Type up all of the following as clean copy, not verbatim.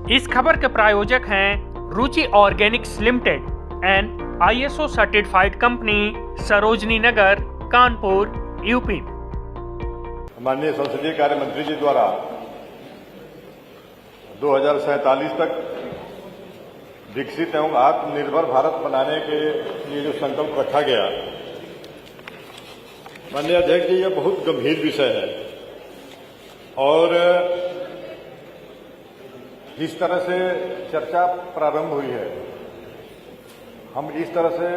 इस खबर के प्रायोजक हैं Ruchi organics limited and ISO certified company, Sarojini Nagar, Kanpur, UP. माननीय संसदीय कार्य मंत्री जी द्वारा 2047 तक विकसित एवं आत्मनिर्भर भारत बनाने के लिए जो संकल्प रखा गया, माननीय अध्यक्ष जी, यह बहुत गंभीर विषय है और जिस तरह से चर्चा प्रारंभ हुई है, हम इस तरह से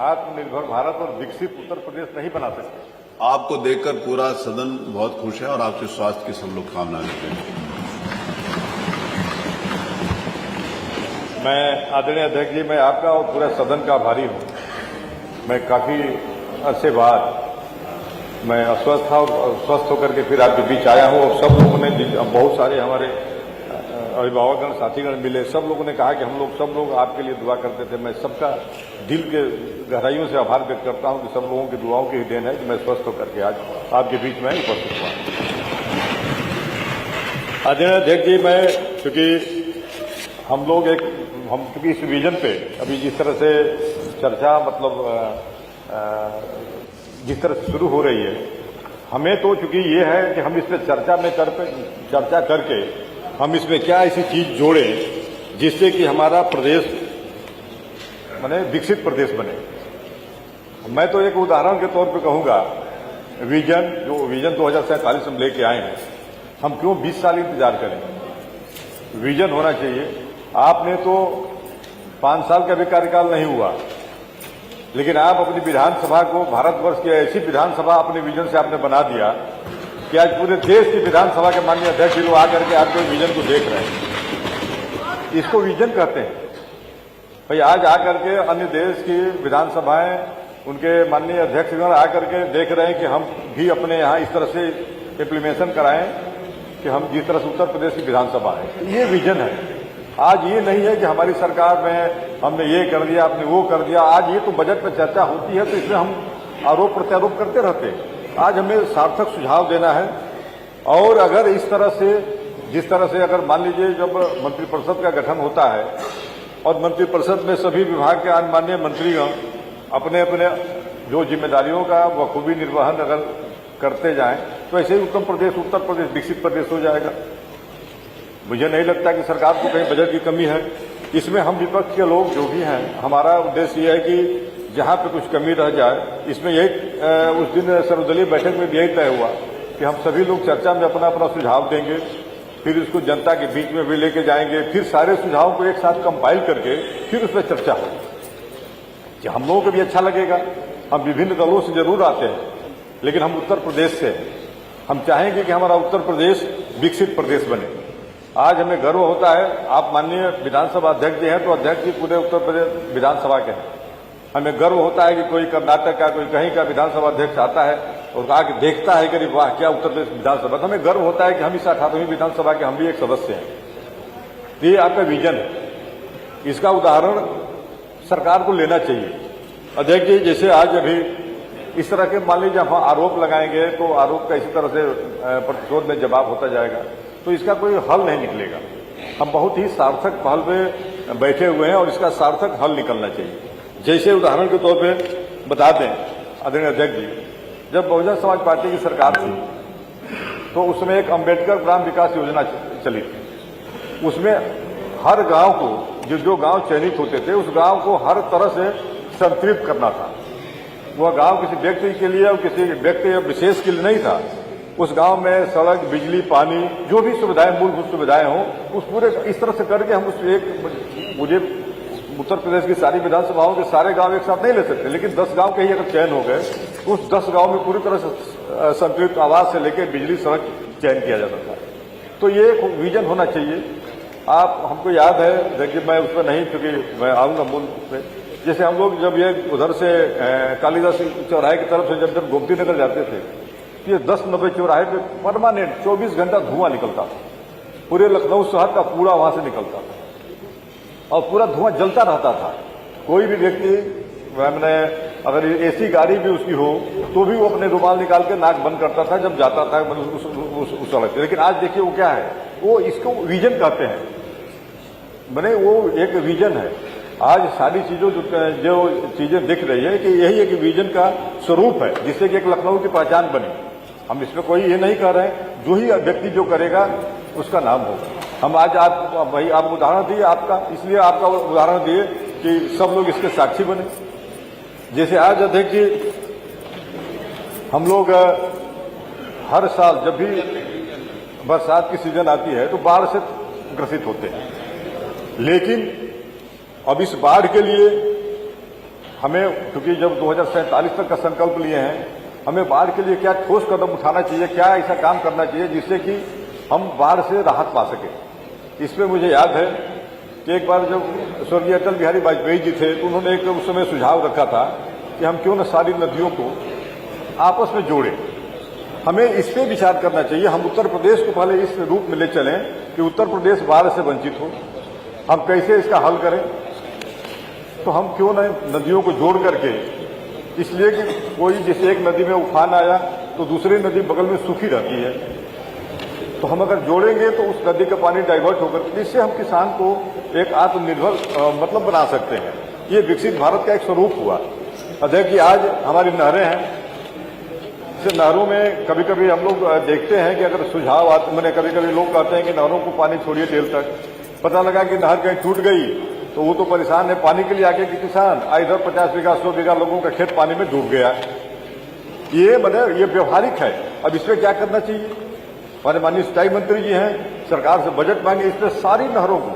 आत्मनिर्भर भारत और विकसित उत्तर प्रदेश नहीं बना सकते। आपको देखकर पूरा सदन बहुत खुश है और आपके स्वास्थ्य की सब लोग कामना करते हैं। मैं आदरणीय अध्यक्ष जी, मैं आपका और पूरे सदन का आभारी हूं। मैं काफी अरसे बाद मैं अस्वस्थ था और स्वस्थ होकर के फिर आपके बीच आया हूं और सब लोगों ने, बहुत सारे हमारे अभिभावकगण, साथीगण मिले, सब लोगों ने कहा कि सब लोग आपके लिए दुआ करते थे। मैं सबका दिल के गहराइयों से आभार व्यक्त करता हूं कि सब लोगों की दुआओं की देन है कि मैं स्वस्थ होकर के आज आपके बीच में उपस्थित हुआ। आदरणीय अध्यक्ष जी, मैं चूंकि इस विजन पे अभी जिस तरह से चर्चा जिस तरह से शुरू हो रही है, हमें तो चूंकि ये है कि हम इस पर चर्चा करके हम इसमें क्या ऐसी चीज जोड़ें जिससे कि हमारा प्रदेश विकसित प्रदेश बने। मैं तो एक उदाहरण के तौर पे कहूंगा, विजन 2047 हम लेके आए हैं, हम क्यों 20 साल इंतजार करें? विजन होना चाहिए। आपने तो 5 साल का भी कार्यकाल नहीं हुआ, लेकिन आप अपनी विधानसभा को, भारतवर्ष की ऐसी विधानसभा अपने विजन से आपने बना दिया कि आज पूरे देश की विधानसभा के माननीय अध्यक्ष लोग आकर के आपके विजन को देख रहे हैं। इसको विजन कहते हैं भाई। आज आकर के अन्य देश की विधानसभाएं, उनके माननीय अध्यक्षगण आकर के देख रहे हैं कि हम भी अपने यहाँ इस तरह से इम्प्लीमेशन कराएं कि हम जिस तरह से उत्तर प्रदेश की विधानसभा है, ये विजन है। आज ये नहीं है कि हमारी सरकार में हमने ये कर दिया, आपने वो कर दिया। आज ये तो बजट पर चर्चा होती है तो इसमें हम आरोप प्रत्यारोप करते रहते हैं। आज हमें सार्थक सुझाव देना है और अगर इस तरह से, जिस तरह से अगर मान लीजिए जब मंत्रिपरिषद का गठन होता है और मंत्रिपरिषद में सभी विभाग के माननीय मंत्रीगण अपने अपने जो जिम्मेदारियों का बखूबी निर्वहन अगर करते जाएं, तो ऐसे ही उत्तर प्रदेश विकसित प्रदेश हो जाएगा। मुझे नहीं लगता कि सरकार को कहीं बजट की कमी है। इसमें हम विपक्ष के लोग जो भी हैं, हमारा उद्देश्य यह है कि जहां पे कुछ कमी रह जाए, इसमें यही उस दिन सर्वदलीय बैठक में भी यही तय हुआ कि हम सभी लोग चर्चा में अपना अपना सुझाव देंगे, फिर इसको जनता के बीच में भी लेके जाएंगे, फिर सारे सुझावों को एक साथ कंपाइल करके फिर उस पर चर्चा होगी। हम लोगों को भी अच्छा लगेगा। हम विभिन्न दलों से जरूर आते हैं, लेकिन हम उत्तर प्रदेश से, हम चाहेंगे कि हमारा उत्तर प्रदेश विकसित प्रदेश बने। आज हमें गर्व होता है, आप माननीय विधानसभा अध्यक्ष जी हैं तो अध्यक्ष जी पूरे उत्तर प्रदेश विधानसभा के हैं। हमें गर्व होता है कि कोई कर्नाटक का, कोई कहीं का विधानसभा अध्यक्ष आता है और आके देखता है कि वाह क्या उत्तर प्रदेश विधानसभा। तो हमें गर्व होता है कि हम इस 18वीं विधानसभा के हम भी एक सदस्य हैं। ये आपका विजन है, इसका उदाहरण सरकार को लेना चाहिए। अध्यक्ष जी, जैसे आज अभी इस तरह के मान लीजिए हम आरोप लगाएंगे तो आरोप का इसी तरह से प्रतिशोध में जवाब होता जाएगा, तो इसका कोई हल नहीं निकलेगा। हम बहुत ही सार्थक पहल पे बैठे हुए हैं और इसका सार्थक हल निकलना चाहिए। जैसे उदाहरण के तौर पे बता दें आदरणीय अध्यक्ष जी, जब बहुजन समाज पार्टी की सरकार थी तो उसमें एक अम्बेडकर ग्राम विकास योजना चली थी। उसमें हर गांव को, जो गांव चयनित होते थे, उस गांव को हर तरह से संतृप्त करना था। वह गांव किसी व्यक्ति के लिए और किसी व्यक्ति विशेष के लिए नहीं था। उस गांव में सड़क, बिजली, पानी, जो भी सुविधाएं, मूलभूत सुविधाएं हों, उस पूरे इस तरह से करके हम उस एक, मुझे उत्तर प्रदेश की सारी विधानसभाओं के सारे गांव एक साथ नहीं ले सकते, लेकिन 10 गांव के ही अगर चयन हो गए, उस 10 गांव में पूरी तरह से संतृप्त आवास से लेकर बिजली, सड़क चयन किया जाता था। तो ये एक विजन होना चाहिए। आप, हमको याद है, देखिए मैं उसमें नहीं, क्योंकि मैं आऊंगा मूल पे, जैसे हम लोग जब ये उधर से कालीदास चौराहे की तरफ से जब गोमती नगर जाते थे, तो ये 10-90 चौराहे पे परमानेंट 24 घंटा धुआं निकलता था। पूरे लखनऊ शहर का कूड़ा वहां से निकलता था और पूरा धुआं जलता रहता था। कोई भी व्यक्ति, मैंने अगर एसी गाड़ी भी उसकी हो तो भी वो अपने रुमाल निकाल के नाक बंद करता था जब जाता था उस सड़क पे। लेकिन आज देखिए वो क्या है, वो इसको विजन कहते हैं मैंने वो एक विजन है। आज सारी चीजों जो चीजें दिख रही है कि यही एक विजन का स्वरूप है, जिससे कि एक लखनऊ की पहचान बनी। हम इसमें कोई ये नहीं कर रहे हैं, जो ही व्यक्ति जो करेगा उसका नाम होगा। हम आज भाई आप उदाहरण दिए आपका, इसलिए आपका उदाहरण दिए कि सब लोग इसके साक्षी बने। जैसे आज अध्यक्ष जी, हम लोग हर साल जब भी बरसात की सीजन आती है तो बाढ़ से ग्रसित होते हैं, लेकिन अब इस बाढ़ के लिए हमें, क्योंकि जब 2047 तक का संकल्प लिए हैं, हमें बाढ़ के लिए क्या ठोस कदम उठाना चाहिए, क्या ऐसा काम करना चाहिए जिससे कि हम बाढ़ से राहत पा सकें। इसमें मुझे याद है कि एक बार जब स्वर्गीय अटल बिहारी वाजपेयी जी थे तो उन्होंने एक उस समय सुझाव रखा था कि हम क्यों न सारी नदियों को आपस में जोड़ें। हमें इस पर विचार करना चाहिए। हम उत्तर प्रदेश को पहले इस रूप में ले चलें कि उत्तर प्रदेश बाढ़ से वंचित हो, हम कैसे इसका हल करें। तो हम क्यों न नदियों को जोड़ करके, इसलिए कि कोई जैसे एक नदी में उफान आया तो दूसरी नदी बगल में सूखी रहती है, तो हम अगर जोड़ेंगे तो उस नदी का पानी डाइवर्ट होकर, इससे हम किसान को एक आत्मनिर्भर मतलब बना सकते हैं। ये विकसित भारत का एक स्वरूप हुआ। अध्यक्ष जी, आज हमारी नहरें हैं, जैसे नहरों में कभी कभी हम लोग देखते हैं कि अगर सुझाव आते, मैंने कभी कभी लोग कहते हैं कि नहरों को पानी छोड़िए टेल तक, पता लगा कि नहर कहीं टूट गई तो वो तो परेशान है पानी के लिए आगे के किसान, इधर 50 बीघा 100 बीघा लोगों का खेत पानी में डूब गया। ये व्यवहारिक है। अब इसमें क्या करना चाहिए? हमारे माननीय सिंचाई मंत्री जी हैं, सरकार से बजट मांगे, इसमें सारी नहरों को,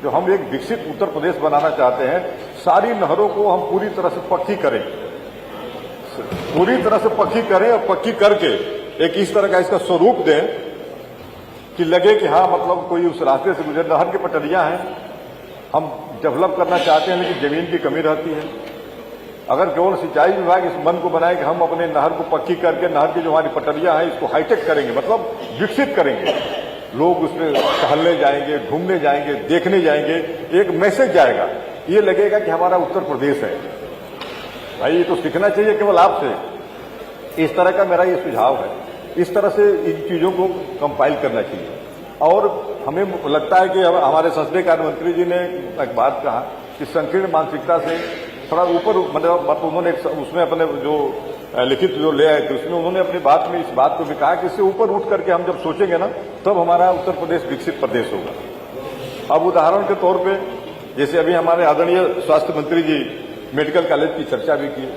जो हम एक विकसित उत्तर प्रदेश बनाना चाहते हैं, सारी नहरों को हम पूरी तरह से पक्की करें, पूरी तरह से पक्की करें और पक्की करके एक इस तरह का इसका स्वरूप दें कि लगे कि हाँ मतलब कोई उस रास्ते से गुजर। नहर की पटरियां हैं, हम डेवलप करना चाहते हैं लेकिन जमीन की कमी रहती है। अगर केवल सिंचाई विभाग इस मन को बनाए कि हम अपने नहर को पक्की करके नहर की जो हमारी पटरियां हैं इसको हाईटेक करेंगे, मतलब विकसित करेंगे, लोग उसमें टहलने जाएंगे, घूमने जाएंगे, देखने जाएंगे, एक मैसेज जाएगा, ये लगेगा कि हमारा उत्तर प्रदेश है। भाई ये तो सीखना चाहिए केवल आपसे। इस तरह का मेरा ये सुझाव है। इस तरह से इन चीजों को कंपाइल करना चाहिए। और हमें लगता है कि हमारे संसदीय कार्य मंत्री जी ने एक बात कहा कि संकीर्ण मानसिकता से थोड़ा ऊपर, मतलब उन्होंने उसमें अपने जो लिखित जो ले आए थे उसमें उन्होंने अपनी बात में इस बात को भी कहा कि इससे ऊपर उठ करके हम जब सोचेंगे ना तब हमारा उत्तर प्रदेश विकसित प्रदेश होगा। अब उदाहरण के तौर पे जैसे अभी हमारे आदरणीय स्वास्थ्य मंत्री जी मेडिकल कॉलेज की चर्चा भी की,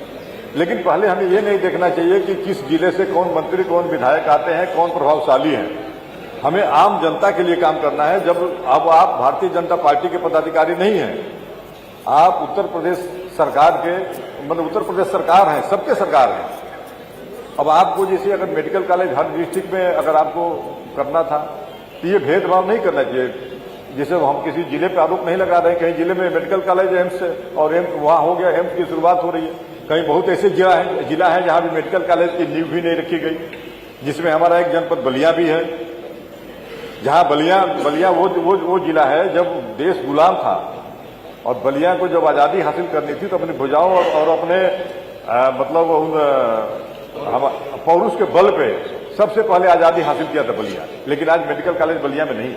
लेकिन पहले हमें ये नहीं देखना चाहिए कि किस जिले से कौन मंत्री कौन विधायक आते हैं, कौन प्रभावशाली हैं। हमें आम जनता के लिए काम करना है। जब अब आप भारतीय जनता पार्टी के पदाधिकारी नहीं हैं, आप उत्तर प्रदेश सरकार के, मतलब उत्तर प्रदेश सरकार है, सबके सरकार है। अब आपको जैसे अगर मेडिकल कॉलेज हर डिस्ट्रिक्ट में अगर आपको करना था तो ये भेदभाव नहीं करना चाहिए। जैसे हम किसी जिले पे आरोप नहीं लगा रहे हैं, कहीं जिले में मेडिकल कॉलेज एम्स है और एम्स वहां हो गया, एम्स की शुरुआत हो रही है। कहीं बहुत ऐसे जिला है जहां भी मेडिकल कॉलेज की नींव भी नहीं रखी गई, जिसमें हमारा एक जनपद बलिया भी है, जहां बलिया वो जिला है जब देश गुलाम था और बलिया को जब आजादी हासिल करनी थी तो अपनी भुजाओं और अपने मतलब उन पौरुष के बल पे सबसे पहले आजादी हासिल किया था बलिया। लेकिन आज मेडिकल कॉलेज बलिया में नहीं।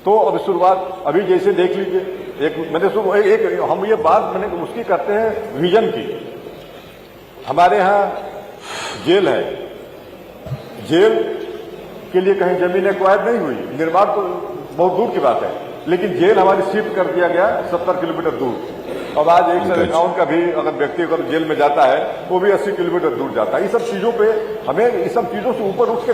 तो अब शुरुआत अभी जैसे देख लीजिए, एक हम ये बात मैंने उसकी करते हैं विजन की। हमारे यहाँ जेल है, जेल के लिए कहीं जमीन एक्वायर नहीं हुई, निर्माण तो बहुत दूर की बात है, लेकिन जेल हमारी शिफ्ट कर दिया गया 70 किलोमीटर दूर। अब आज 151 का भी अगर व्यक्ति अगर जेल में जाता है वो भी 80 किलोमीटर दूर जाता है। ये सब चीजों पे हमें, ये सब चीजों से ऊपर उठ के